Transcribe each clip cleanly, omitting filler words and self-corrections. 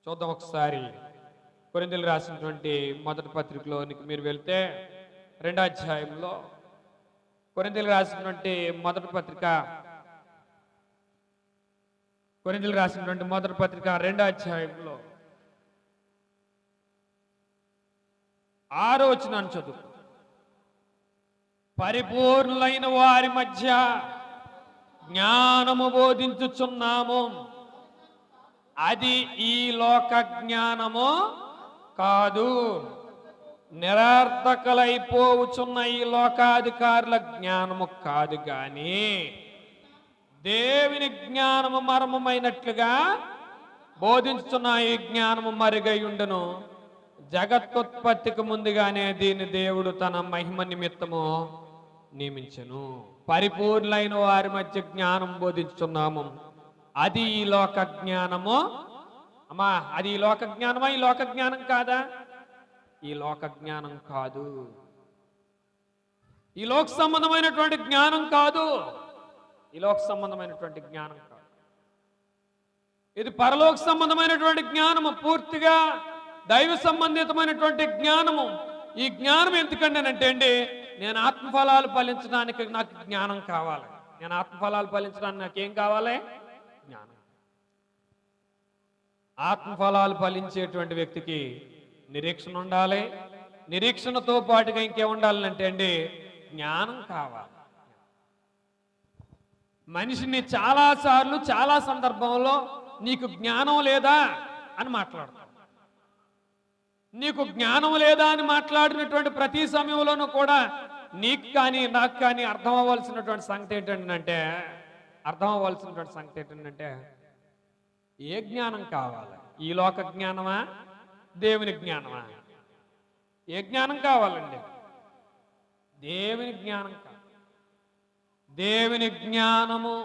చూద్దాం ఒకసారి. కొరింథీయులకు రాసినటువంటి మొదటి పత్రికలోనికి మీరు వెళ్తే 2వ అధ్యాయంలో, కొరింథీయులకు రాసినటువంటి మొదటి పత్రిక, కొరింథీయులకు రాసినటువంటి మొదటి పత్రిక 2వ అధ్యాయంలో 6వ వచనాన్ని చదువు. పరిపూర్ణులైన వారి మధ్య జ్ఞానము బోధించుచున్నాము, అది ఈ లోక జ్ఞానము కాదు. నిరర్థకలైపోవచ్చున్న ఈ లోకాధికారుల జ్ఞానము కాదు గాని దేవుని జ్ఞానము మర్మమైనట్లుగా బోధించుచున్న ఈ జ్ఞానము మరుగై ఉండును. జగత్తుత్పత్తికి ముందుగానే దీన్ని దేవుడు తన మహిమ నిమిత్తము నియమించెను. పరిపూర్ణులైన వారి మధ్య జ్ఞానం బోధించుచున్నాము, అది ఈ లోక జ్ఞానము. అమ్మా, అది ఈ లోక జ్ఞానమా? ఈ లోక జ్ఞానం కాదా? ఈ లోక జ్ఞానం కాదు. ఈ లోక సంబంధమైనటువంటి జ్ఞానం కాదు. ఈ లోక సంబంధమైనటువంటి జ్ఞానం కాదు. ఇది పరలోక సంబంధమైనటువంటి జ్ఞానము, పూర్తిగా దైవ సంబంధితమైనటువంటి జ్ఞానము. ఈ జ్ఞానం ఎందుకంటేనంటే అండి, నేను ఆత్మఫలాలు ఫలించడానికి నాకు జ్ఞానం కావాలి. నేను ఆత్మఫలాలు ఫలించడానికి నాకేం కావాలి? జ్ఞానం. ఆత్మఫలాలు ఫలించేటువంటి వ్యక్తికి నిరీక్షణ ఉండాలి. నిరీక్షణతో పాటుగా ఇంకే ఉండాలంటే అండి, జ్ఞానం కావాలి. మనిషిని చాలాసార్లు చాలా సందర్భంలో నీకు జ్ఞానం లేదా అని మాట్లాడతాం. నీకు జ్ఞానం లేదా అని మాట్లాడినటువంటి ప్రతి సమయంలోనూ కూడా నీకు కానీ నాకు కానీ అర్థం అవ్వాల్సినటువంటి సంగతి ఏంటంటే ఏ జ్ఞానం కావాలి? ఈ లోక జ్ఞానమా, దేవుని జ్ఞానమా? ఏ జ్ఞానం కావాలండి? దేవుని జ్ఞానం కావాలి. దేవుని జ్ఞానము,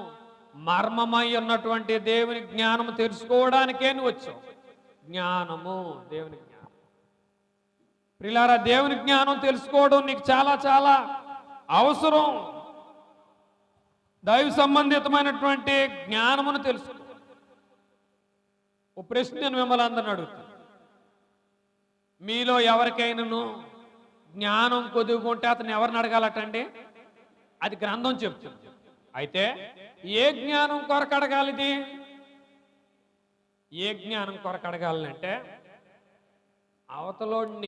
మర్మమై ఉన్నటువంటి దేవుని జ్ఞానము తెలుసుకోవడానికే నువ్వు వచ్చావు. జ్ఞానము, దేవుని జ్ఞానం. ప్రియులారా, దేవుని జ్ఞానం తెలుసుకోవడం నీకు చాలా చాలా అవసరం. దైవ సంబంధితమైనటువంటి జ్ఞానమును తెలుసుకో. ఓ ప్రశ్న నేను మిమ్మల్ని అందరిని అడుగుతాను. మీలో ఎవరికైనాను జ్ఞానం కొద్దుకుంటే అతను ఎవరిని అడగాలటండి? అది గ్రంథం చెప్తుంది. అయితే ఏ జ్ఞానం కొరకు అడగాలి? ఇది ఏ జ్ఞానం కొరకు అడగాలంటే అవతలోడిని